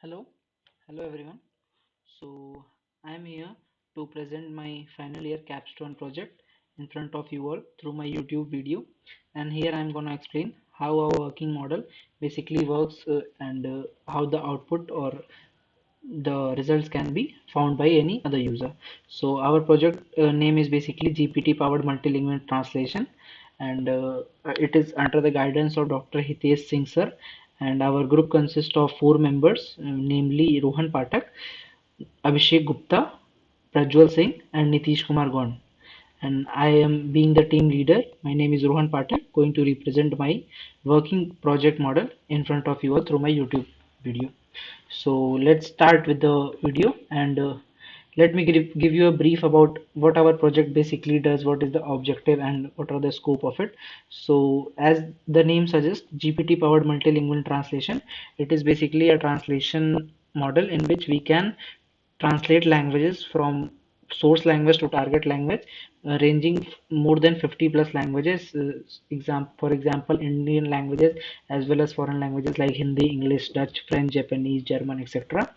Hello, hello everyone. So I am here to present my final year capstone project in front of you all through my YouTube video, and here I am gonna explain how our working model basically works and how the output or the results can be found by any other user. So our project name is basically GPT powered multilingual translation, and it is under the guidance of Dr. Hitesh Singh sir, and our group consists of four members, namely Rohan Pathak, Abhishek Gupta, Prajjwal Singh, and Nitish Kumar. And I am being the team leader. My name is Rohan Pathak, going to represent my working project model in front of you all through my YouTube video. So let's start with the video and let me give you a brief about what our project basically does, what is the objective and what are the scope of it. So as the name suggests, GPT powered multilingual translation, it is basically a translation model in which we can translate languages from source language to target language, ranging more than 50 plus languages, for example Indian languages as well as foreign languages like Hindi, English, Dutch, French, Japanese, German, etc.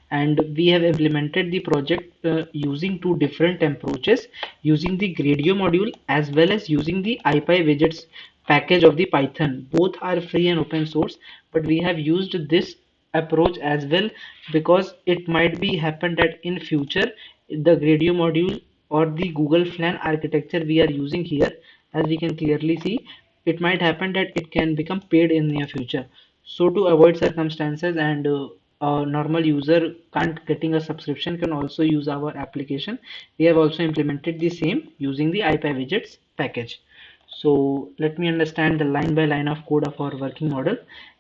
And we have implemented the project using two different approaches, using the Gradio module as well as using the IPy widgets package of the Python. Both are free and open source, but we have used this approach as well because it might be happen that in future the Gradio module or the Google Flan architecture we are using here, as we can clearly see, it might happen that it can become paid in near future. So to avoid circumstances and a normal user can't getting a subscription can also use our application, we have also implemented the same using the IPy widgets package. So let me understand the line by line of code of our working model,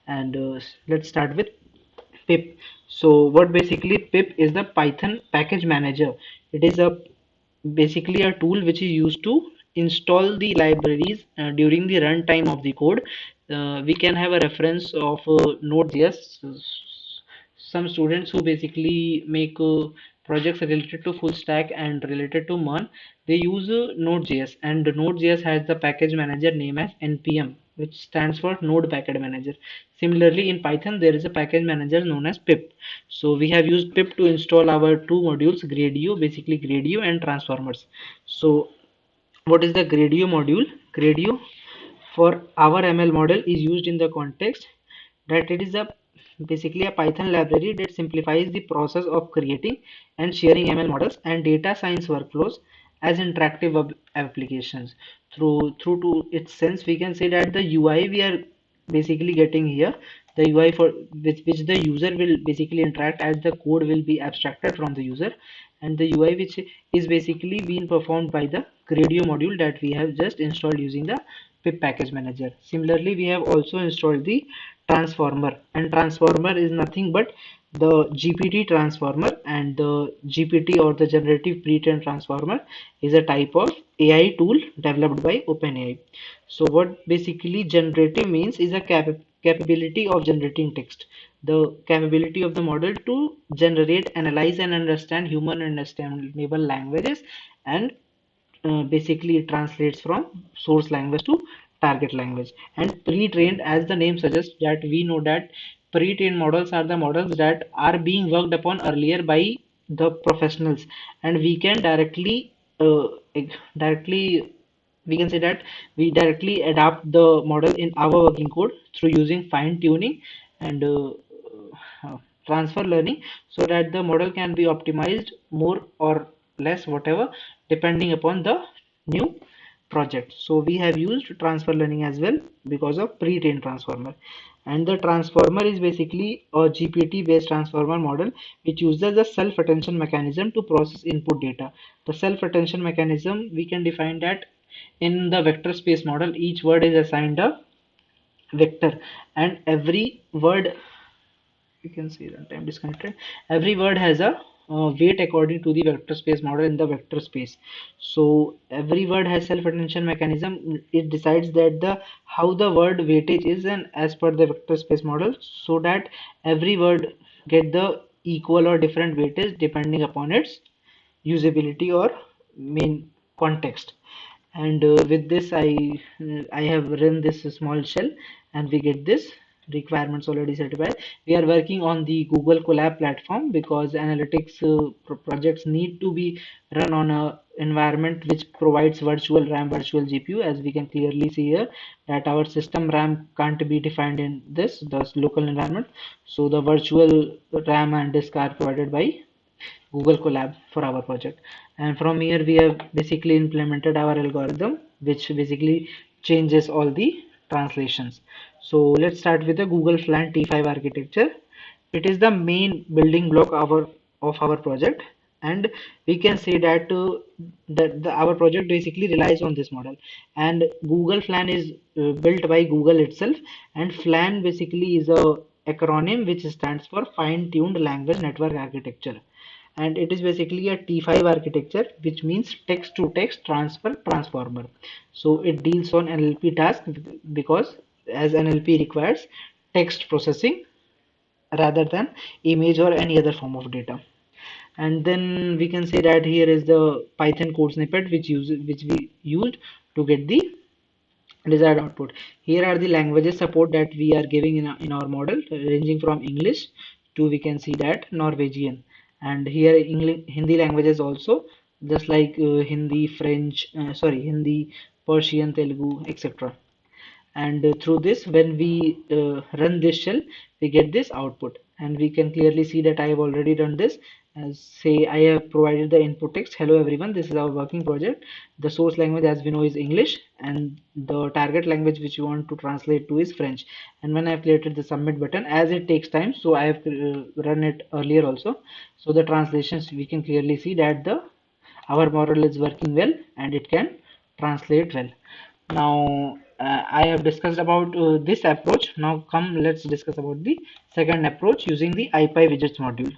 and let's start with pip. So what basically pip is the Python package manager. It is a basically a tool which is used to install the libraries during the runtime of the code. We can have a reference of Node.js. Some students who basically make projects related to full stack and related to MERN, they use Node.js, and Node.js has the package manager name as npm, which stands for Node Package Manager. Similarly, in Python, there is a package manager known as pip. So we have used pip to install our two modules, Gradio, basically Gradio and transformers. So what is the Gradio module? Gradio for our ML model is used in the context that it is a basically a Python library that simplifies the process of creating and sharing ML models and data science workflows as interactive applications. Through to its sense, we can say that the UI we are basically getting here, the UI for which the user will basically interact, as the code will be abstracted from the user, and the UI which is basically being performed by the Gradio module that we have just installed using the pip package manager. Similarly, we have also installed the transformer, and transformer is nothing but the GPT transformer, and the GPT or the generative pre-trained transformer is a type of AI tool developed by OpenAI. So what basically generative means is a capability of generating text, the capability of the model to generate, analyze and understand human understandable languages, and basically it translates from source language to target language. And pre-trained, as the name suggests, that we know that pre-trained models are the models that are being worked upon earlier by the professionals, and we can directly we can say that we directly adapt the model in our working code through using fine tuning and transfer learning, so that the model can be optimized more or less, whatever, depending upon the new project. So we have used transfer learning as well because of pre-trained transformer. And the transformer is basically a GPT based transformer model which uses the self attention mechanism to process input data. The self attention mechanism, we can define that in the vector space model, each word is assigned a vector, and every word, you can see that I'm disconnected, every word has a weight according to the vector space model in the vector space. So every word has self attention mechanism. It decides that the how the word weightage is, and as per the vector space model, so that every word get the equal or different weightage depending upon its usability or main context. And with this I have run this small shell, and we get this requirements already certified. We are working on the Google Colab platform because analytics projects need to be run on a environment which provides virtual RAM, virtual GPU. As we can clearly see here, that our system RAM can't be defined in this local environment. So the virtual RAM and disk are provided by Google Colab for our project. And from here we have basically implemented our algorithm, which basically changes all the translations. So let's start with the Google Flan T5 architecture. It is the main building block of our project, and we can say that our project basically relies on this model. And Google Flan is built by Google itself, and Flan basically is a acronym which stands for Fine-Tuned Language Network Architecture, and it is basically a T5 architecture, which means text to text transfer transformer. So it deals on NLP task because as NLP requires text processing rather than image or any other form of data. And then we can say that here is the Python code snippet which we used to get the desired output. Here are the languages support that we are giving in our model, ranging from English to, we can see that, Norwegian. And here English, Hindi languages also, just like Hindi, French, Hindi, Persian, Telugu, etc. And through this, when we run this shell, we get this output, and we can clearly see that I have already done this. As say, I have provided the input text, hello everyone, this is our working project. The source language, as we know, is English, and the target language which you want to translate to is French. And when I have created the submit button, as it takes time, so I have run it earlier also, so the translations, we can clearly see that the our model is working well and it can translate well. Now I have discussed about this approach. Now come, let's discuss about the second approach using the IPy widgets module.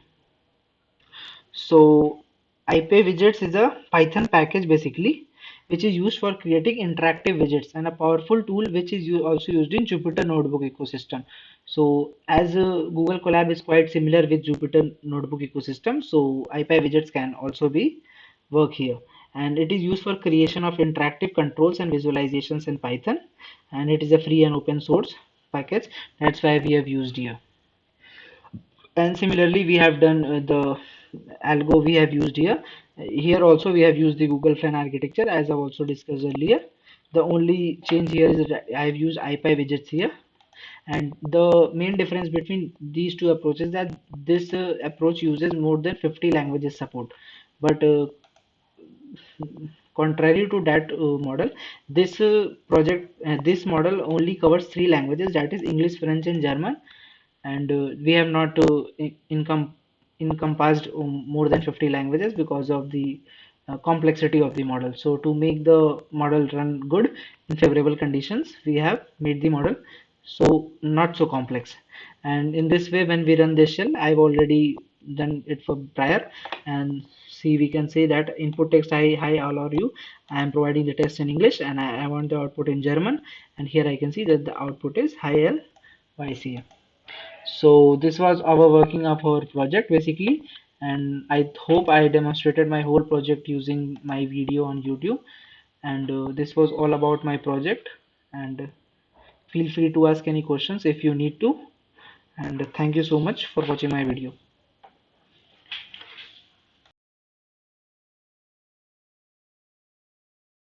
So IPy widgets is a Python package basically, which is used for creating interactive widgets, and a powerful tool which is also used in Jupyter Notebook ecosystem. So as Google Colab is quite similar with Jupyter Notebook ecosystem, so IPy widgets can also be work here, and it is used for creation of interactive controls and visualizations in Python, and it is a free and open source package. That's why we have used here. And similarly, we have done the algo we have used here. Here also we have used the Google Flan architecture, as I've also discussed earlier. The only change here is that I have used IPy widgets here. And the main difference between these two approaches is that this approach uses more than 50 languages support. But contrary to that model, this model only covers three languages, that is English, French, and German. And we have not encompassed more than 50 languages because of the complexity of the model. So to make the model run good in favorable conditions, we have made the model so not so complex. And in this way, when we run this shell, I've already done it for prior, and see, we can say that input text, hi, how are you, I am providing the test in English, and I want the output in German. And here I can see that the output is hi L YC. So this was our working of our project basically, and I hope I demonstrated my whole project using my video on YouTube. And this was all about my project. And feel free to ask any questions if you need to. And thank you so much for watching my video.